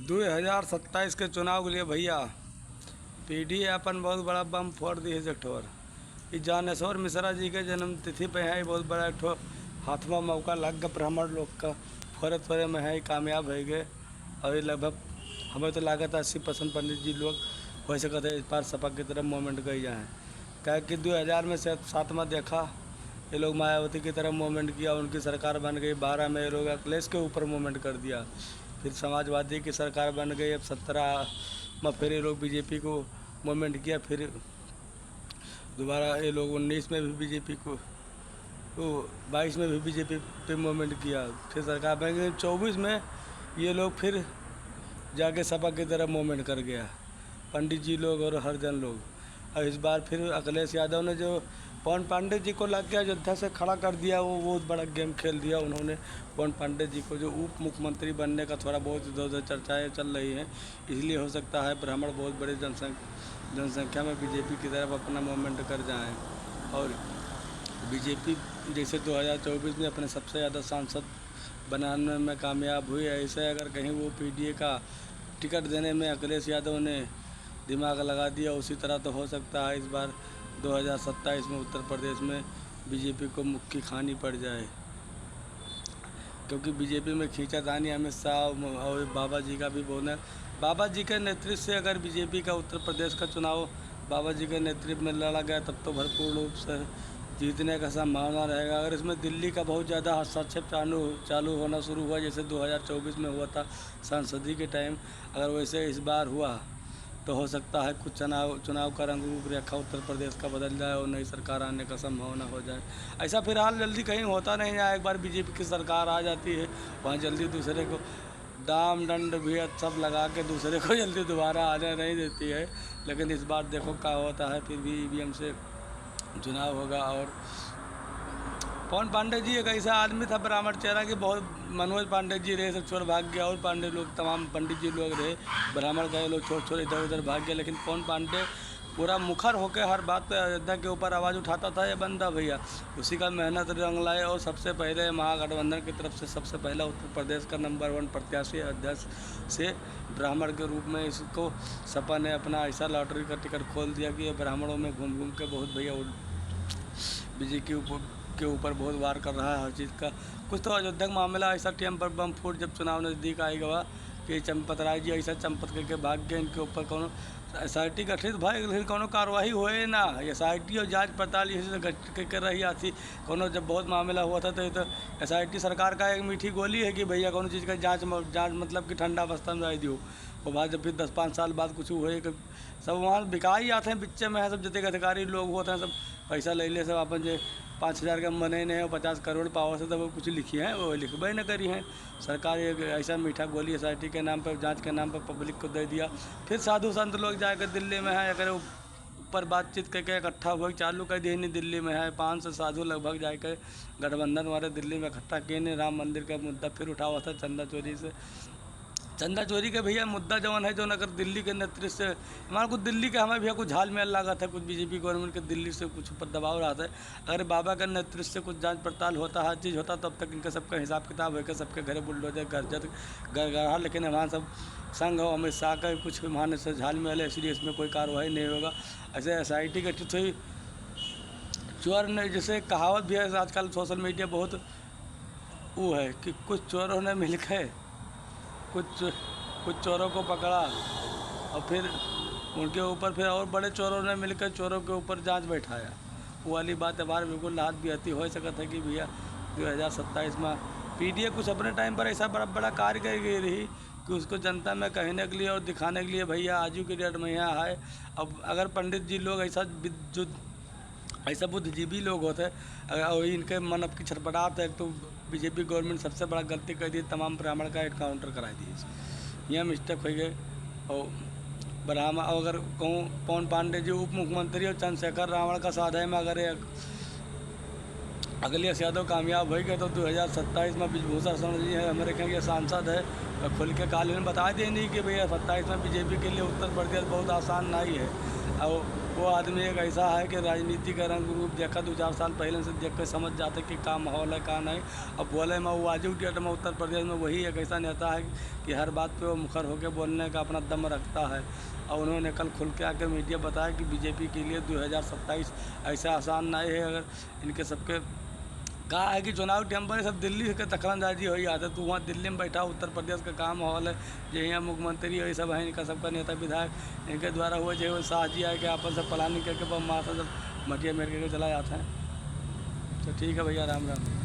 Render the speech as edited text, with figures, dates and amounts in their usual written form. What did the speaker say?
2027 के चुनाव के लिए भैया पीडी अपन बहुत बड़ा बम फोड़ दी है जठोर। इस ज्ञानेश्वर मिश्रा जी के जन्म तिथि पे है, बहुत बड़ा एक हाथमा मौका लग गया ब्राह्मण लोग का, फोरे थोड़े में है कामयाब है गए। और ये लगभग हमें तो लागत 80% पंडित जी लोग हो सकते इस बार सपा की तरफ मूवमेंट गई जाए। क्या कि 2000 में से 7 में देखा ये लोग मायावती की तरफ मूवमेंट किया, उनकी सरकार बन गई। 12 में ये लोग अखिलेश के ऊपर मूवमेंट कर दिया, फिर समाजवादी की सरकार बन गई। अब 17 में फिर ये लोग बीजेपी को मूवमेंट किया, फिर दोबारा ये लोग 19 में भी बीजेपी को 22 में भी बीजेपी पे मूवमेंट किया, फिर सरकार बन गई। 24 में ये लोग फिर जाके सपा की तरफ मूवमेंट कर गया, पंडित जी लोग और हरिजन लोग। और इस बार फिर अखिलेश यादव ने जो पवन पांडे जी को लग गया अयोध्या से खड़ा कर दिया, वो बहुत बड़ा गेम खेल दिया उन्होंने। पवन पांडे जी को जो उप मुख्यमंत्री बनने का थोड़ा बहुत इधर उधर चर्चाएँ चल रही हैं, इसलिए हो सकता है ब्राह्मण बहुत बड़े जनसंख्या में बीजेपी की तरफ अपना मूवमेंट कर जाएँ। और बीजेपी जैसे 2024 में अपने सबसे ज़्यादा सांसद बनाने में कामयाब हुई, ऐसे अगर कहीं वो पीडीए का टिकट देने में अखिलेश यादव ने दिमाग लगा दिया, उसी तरह तो हो सकता है इस बार 2027 में उत्तर प्रदेश में बीजेपी को मुक्की खानी पड़ जाए। क्योंकि बीजेपी में खींचातानी अमित शाह और बाबा जी का भी बोलना है। बाबा जी के नेतृत्व से अगर बीजेपी का उत्तर प्रदेश का चुनाव बाबा जी के नेतृत्व में लड़ा गया तब तो भरपूर रूप से जीतने का संभावना रहेगा। अगर इसमें दिल्ली का बहुत ज़्यादा हस्तक्षेप चालू होना शुरू हुआ, जैसे 2024 में हुआ था संसदीय के टाइम, अगर वैसे इस बार हुआ तो हो सकता है कुछ चुनाव का रंग रूपरेखा उत्तर प्रदेश का बदल जाए और नई सरकार आने का संभावना हो जाए। ऐसा फिलहाल जल्दी कहीं होता नहीं है। एक बार बीजेपी की सरकार आ जाती है, वहाँ जल्दी दूसरे को दाम दंड भी सब लगा के दूसरे को जल्दी दोबारा आने नहीं देती है। लेकिन इस बार देखो क्या होता है, फिर भी ईवीएम से चुनाव होगा। और पवन पांडे जी एक ऐसा आदमी था ब्राह्मण चेहरा कि बहुत, मनोज पांडे जी रहे सब छोड़ भाग गया, और पांडे लोग तमाम पंडित जी लोग रहे, ब्राह्मण का लोग छोड़ इधर उधर भाग गया। लेकिन पवन पांडे पूरा मुखर होकर हर बात पे अयोध्या के ऊपर आवाज़ उठाता था। ये बंदा भैया उसी का मेहनत रंग लाए, और सबसे पहले महागठबंधन की तरफ से सबसे पहला उत्तर प्रदेश का नंबर 1 प्रत्याशी अयोध्या से ब्राह्मण के रूप में इसको सपा ने अपना ऐसा लॉटरी का टिकट खोल दिया कि ये ब्राह्मणों में घूम घूम के बहुत भैया बीजेपी के ऊपर बहुत वार कर रहा है हर चीज़ का। कुछ तो अयोध्या का मामला ऐसा टाइम पर बम फूट जब चुनाव नज़दीक आएगा कि चंपत राय जी ऐसा चंपत करके भाग गए, इनके ऊपर कोनो SIT गठित भाई, लेकिन कोनो कार्रवाई हुए ना। SIT और जांच पड़ताल ये कर रही आती। कोनो जब बहुत मामला हुआ था तो SIT सरकार का एक मीठी गोली है कि भैया कोनो चीज़ का जांच मतलब कि ठंडा अवस्था में आई दियो। और बाद जब फिर 10-5 साल बाद कुछ हुए सब वहाँ बिकाई आते हैं, बिच्चे में है सब जितने अधिकारी लोग होते हैं, सब पैसा ले ले, सब अपन जो 5000 के बने नहीं और 50 करोड़ पावर से तो वो कुछ लिखी हैं, वो लिखबे न करी हैं। सरकार एक ऐसा मीठा गोली SIT के नाम पर, जांच के नाम पर पब्लिक को दे दिया। फिर साधु संत लोग जाकर दिल्ली में है अगर ऊपर बातचीत करके इकट्ठा हुआ चालू कर दिए। नहीं दिल्ली में है 500 साधु लगभग जाकर गठबंधन वाले दिल्ली में इकट्ठा किए। नहीं राम मंदिर का मुद्दा फिर उठा हुआ था चंदा चोरी के भैया मुद्दा जवन है, जो अगर दिल्ली के नेतृत्व से हमारे को दिल्ली के हमें भैया कुछ झाल मेल लगा था, कुछ बीजेपी गवर्नमेंट के दिल्ली से कुछ ऊपर दबाव रहा था। अगर बाबा का नेतृत्व से कुछ जांच पड़ताल होता, हर चीज़ होता, तब तक इनका सबका हिसाब किताब होकर सबके घर बुलडोजर गरगढ़ा। लेकिन हमारा सब संघ हो अमित शाह का कुछ मानने से झाल मेल है, इसलिए इसमें कोई कार्रवाई नहीं होगा। ऐसे SIT गठित हुई चोर ने, जैसे कहावत भी है आजकल सोशल मीडिया बहुत वो है कि कुछ चोरों ने मिलकर कुछ चोरों को पकड़ा और फिर उनके ऊपर फिर और बड़े चोरों ने मिलकर चोरों के ऊपर जांच बैठाया। वो वाली बात बार बिल्कुल लात भी आती हो सकता है कि भैया 2027 में पीडीए कुछ अपने टाइम पर ऐसा बड़ा कार्य कर गई रही कि उसको जनता में कहने के लिए और दिखाने के लिए भैया आजू की डेट में यहाँ है। अब अगर पंडित जी लोग ऐसा बुद्धिजीवी लोग होते और इनके मन अब की छटपटाहट है, तो बीजेपी गवर्नमेंट सबसे बड़ा गलती कर दी, तमाम ब्राह्मण का एनकाउंटर करा दी। यह मिस्टेक हो गए। और ब्राह्मण अगर कहूँ पवन पांडे जी उप मुख्यमंत्री और चंद्रशेखर रावण का साथ है में अगर अखिलेश यादव कामयाब हो गए तो 2027 में ब्रिजभूषण शरण जी है हमारे यहाँ के सांसद है, और खुल के काल बता दें नहीं कि भैया 27 में बीजेपी के लिए उत्तर प्रदेश बहुत आसान नहीं है। और वो आदमी एक ऐसा है कि राजनीति का रंग रूप देखा 2-4 साल पहले से देख कर समझ जाते कि का माहौल है का नहीं। अब बोले में वो आजू डेट में उत्तर प्रदेश में वही एक ऐसा नेता है कि हर बात पे वो मुखर होकर बोलने का अपना दम रखता है। और उन्होंने कल खुल के आकर मीडिया बताया कि बीजेपी के लिए 2027 ऐसा आसान नहीं है। अगर इनके सबके कहा है कि चुनाव टाइम पर सब दिल्ली के दखलंदाजी हो जाता है। तो वहाँ दिल्ली में बैठा उत्तर प्रदेश का काम माहौल है जो यहाँ मुख्यमंत्री ये सब है इनका सबका नेता विधायक इनके द्वारा हुआ जो शाह जी आए कि आपस से प्लानिंग करके बम मारता सब मटिया मेर के चला जाता है। तो ठीक है भैया, राम राम।